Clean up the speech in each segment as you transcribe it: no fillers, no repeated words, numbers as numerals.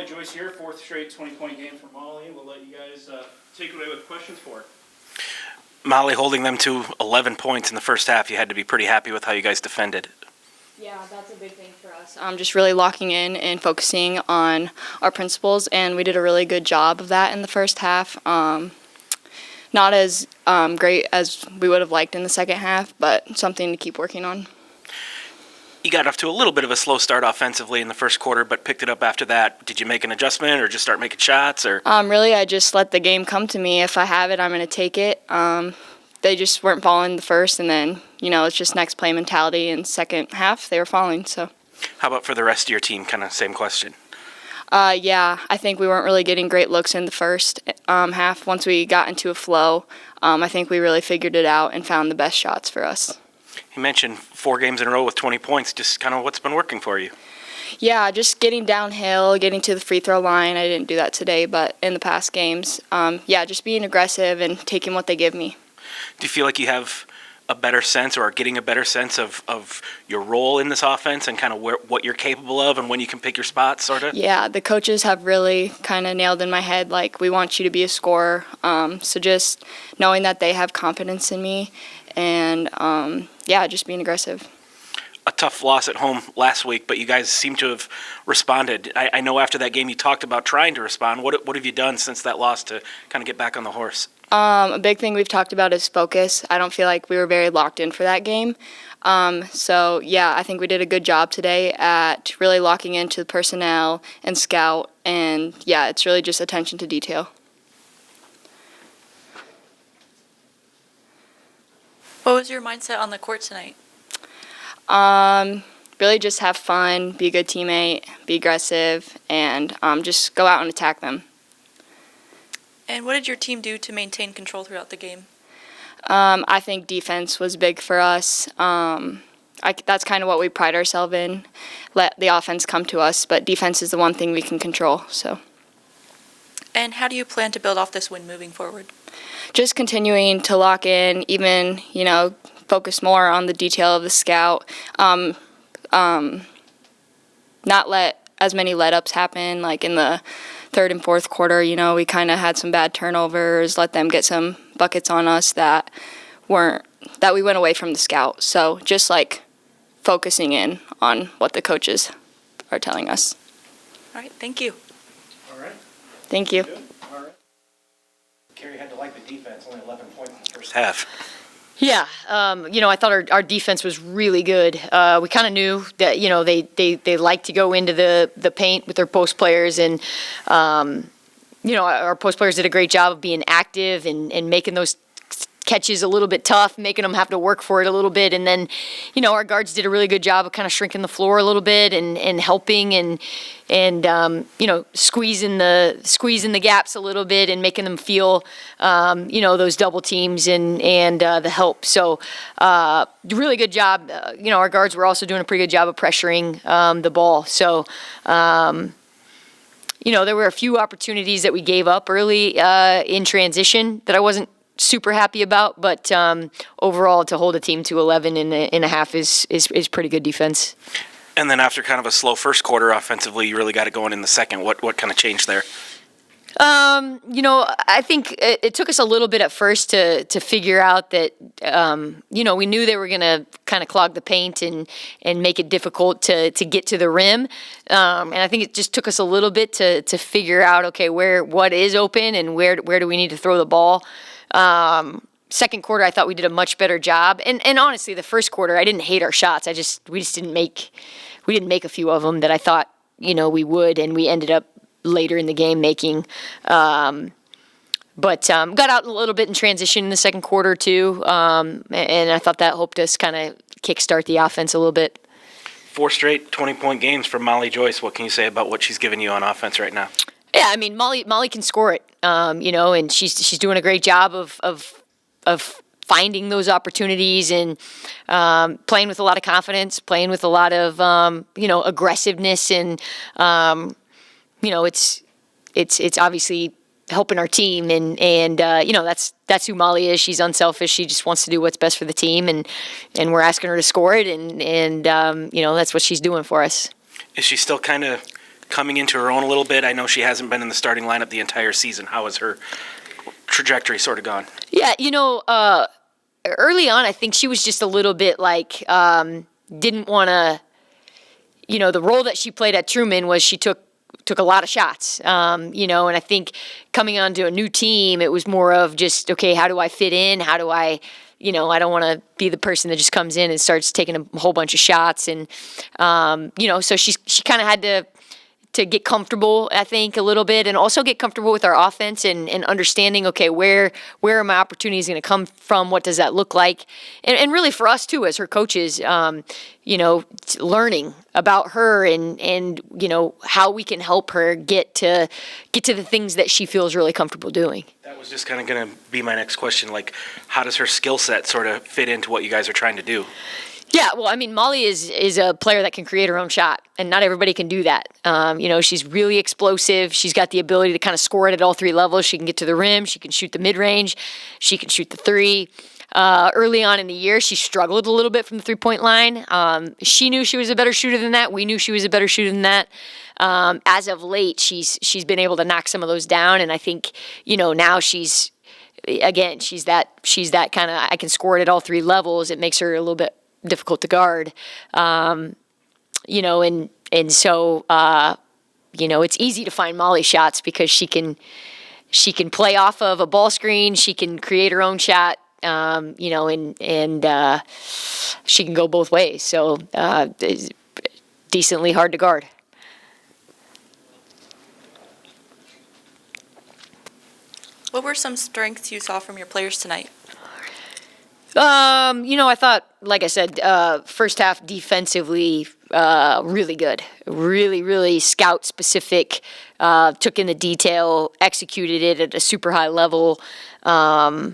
Molly Joyce here, fourth straight 20-point game for Molly. We'll let you guys take it away with questions for her. Molly, holding them to 11 points in the first half, you had to be pretty happy with how you guys defended. Yeah, that's a big thing for us. Just really locking in and focusing on our principles, and we did a really good job of that in the first half. Not as great as we would have liked in the second half, but something to keep working on. You got off to a little bit of a slow start offensively in the first quarter, but picked it up after that. Did you make an adjustment or just start making shots? Or Really, I just let the game come to me. If I have it, I'm going to take it. They just weren't falling the first, and then, it's just next play mentality. In second half, they were falling. So, how about for the rest of your team? Kind of same question. Yeah, I think we weren't really getting great looks in the first half. Once we got into a flow, I think we really figured it out and found the best shots for us. You mentioned 4 games in a row with 20 points. Just kind of what's been working for you? Yeah, just getting downhill, getting to the free throw line. I didn't do that today, but in the past games, just being aggressive and taking what they give me. Do you feel like you have a better sense or are getting a better sense of your role in this offense and kind of what you're capable of and when you can pick your spots, sort of? Yeah, the coaches have really kind of nailed in my head, like, we want you to be a scorer. So just knowing that they have confidence in me and, just being aggressive. A tough loss at home last week, but you guys seem to have responded. I know after that game you talked about trying to respond. What have you done since that loss to kind of get back on the horse? A big thing we've talked about is focus. I don't feel like we were very locked in for that game. I think we did a good job today at really locking into the personnel and scout, and it's really just attention to detail. What was your mindset on the court tonight? Really just have fun, be a good teammate, be aggressive, and just go out and attack them. And what did your team do to maintain control throughout the game? I think defense was big for us. That's kind of what we pride ourselves in, let the offense come to us, but defense is the one thing we can control. So. And how do you plan to build off this win moving forward? Just continuing to lock in, even, focus more on the detail of the scout. Not let as many let-ups happen, like in the third and fourth quarter. We kind of had some bad turnovers, let them get some buckets on us that we went away from the scout. So just like focusing in on what the coaches are telling us. All right, thank you. All right. Thank you. Good. All right. Carrie had to like the defense, only 11 points in the first half. Yeah, I thought our defense was really good. We kind of knew that, they like to go into the paint with their post players, and, our post players did a great job of being active and making those catches a little bit tough, making them have to work for it a little bit. And then, our guards did a really good job of kind of shrinking the floor a little bit and helping and squeezing the gaps a little bit and making them feel, those double teams and the help. So, really good job. Our guards were also doing a pretty good job of pressuring the ball. So, there were a few opportunities that we gave up early in transition that I wasn't super happy about, but overall to hold a team to 11 and a half is pretty good defense. And then after kind of a slow first quarter offensively, you really got it going in the second. What kind of changed there? I think it took us a little bit at first to figure out that, we knew they were going to kind of clog the paint and make it difficult to get to the rim. And I think it just took us a little bit to figure out, okay, what is open and where do we need to throw the ball. Second quarter, I thought we did a much better job. And honestly, the first quarter, I didn't hate our shots. We just didn't make a few of them that I thought, we would, and we ended up later in the game making. But got out a little bit in transition in the second quarter too. And I thought that helped us kind of kickstart the offense a little bit. 4 straight 20-point games from Molly Joyce. What can you say about what she's giving you on offense right now? Yeah, I mean, Molly can score it, and she's doing a great job of finding those opportunities and playing with a lot of confidence, playing with a lot of aggressiveness, and it's obviously helping our team, and that's who Molly is. She's unselfish. She just wants to do what's best for the team, and we're asking her to score it, and that's what she's doing for us. Is she still kind of coming into her own a little bit? I know she hasn't been in the starting lineup the entire season. How has her trajectory sort of gone? Yeah, early on, I think she was just a little bit like, didn't want to, the role that she played at Truman was she took a lot of shots, and I think coming onto a new team, it was more of just, okay, how do I fit in? How do I, I don't want to be the person that just comes in and starts taking a whole bunch of shots. And, so she kind of had to get comfortable, I think, a little bit, and also get comfortable with our offense and understanding, okay, where are my opportunities going to come from? What does that look like? And really for us too, as her coaches, learning about her and how we can help her get to the things that she feels really comfortable doing. That was just kind of going to be my next question. Like, how does her skill set sort of fit into what you guys are trying to do? Yeah, well, I mean, Molly is a player that can create her own shot, and not everybody can do that. She's really explosive. She's got the ability to kind of score it at all three levels. She can get to the rim. She can shoot the mid-range. She can shoot the three. Early on in the year, she struggled a little bit from the three-point line. She knew she was a better shooter than that. We knew she was a better shooter than that. As of late, she's been able to knock some of those down, and I think, now she's that kind of, I can score it at all three levels. It makes her a little bit difficult to guard, and so it's easy to find Molly shots because she can play off of a ball screen, she can create her own shot, and she can go both ways. So it's decently hard to guard. What were some strengths you saw from your players tonight? I thought, like I said, first half defensively, really good. Really, really scout specific, took in the detail, executed it at a super high level. I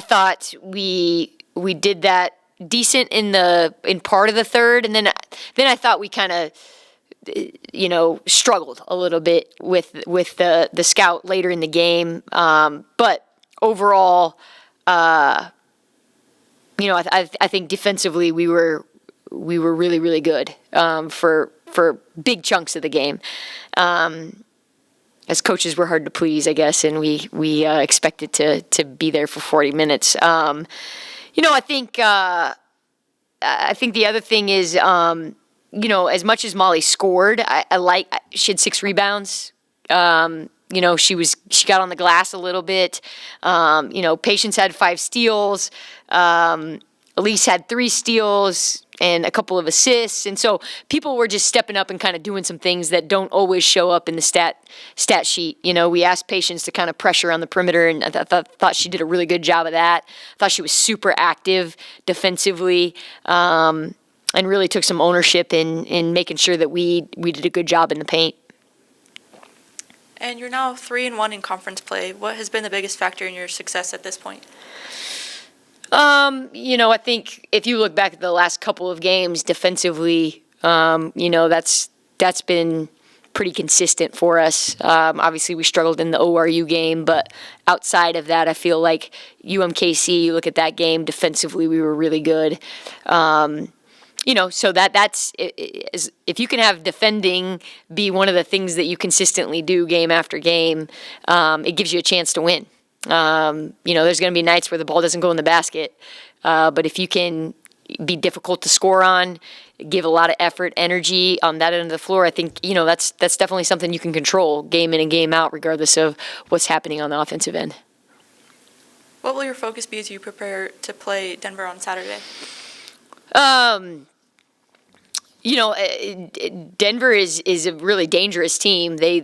thought we did that decent in part of the third, and then I thought we kind of, struggled a little bit with the scout later in the game. But overall, I think defensively we were really, really good for big chunks of the game. As coaches, we're hard to please, I guess, and we expected to be there for 40 minutes. I think the other thing is, as much as Molly scored, she had 6 rebounds. She got on the glass a little bit. Patience had 5 steals. Elise had 3 steals and a couple of assists. And so people were just stepping up and kind of doing some things that don't always show up in the stat sheet. We asked Patience to kind of pressure on the perimeter, and I thought she did a really good job of that. I thought she was super active defensively, and really took some ownership in making sure that we did a good job in the paint. And you're now 3-1 in conference play. What has been the biggest factor in your success at this point? I think if you look back at the last couple of games defensively, that's been pretty consistent for us. Obviously, we struggled in the ORU game, but outside of that, I feel like UMKC, you look at that game, defensively, we were really good. So that's if you can have defending be one of the things that you consistently do game after game, it gives you a chance to win. There's going to be nights where the ball doesn't go in the basket, but if you can be difficult to score on, give a lot of effort, energy on that end of the floor, I think that's definitely something you can control game in and game out, regardless of what's happening on the offensive end. What will your focus be as you prepare to play Denver on Saturday? Denver is a really dangerous team. They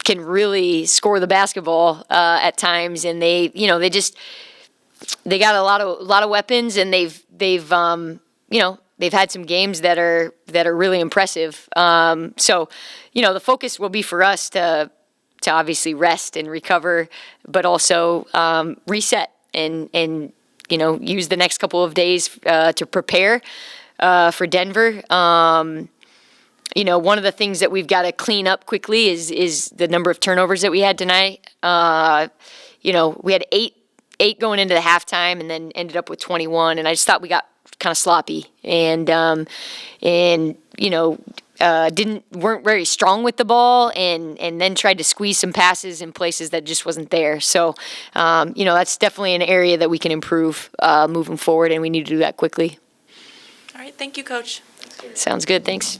can really score the basketball at times, and they got a lot of weapons, and they've had some games that are really impressive. So the focus will be for us to obviously rest and recover, but also reset and use the next couple of days to prepare for Denver. One of the things that we've got to clean up quickly is the number of turnovers that we had tonight. We had eight going into the halftime, and then ended up with 21. And I just thought we got kind of sloppy and you know, weren't very strong with the ball and then tried to squeeze some passes in places that just wasn't there. So, you know, that's definitely an area that we can improve moving forward, and we need to do that quickly. All right, thank you, Coach. Sounds good. Thanks.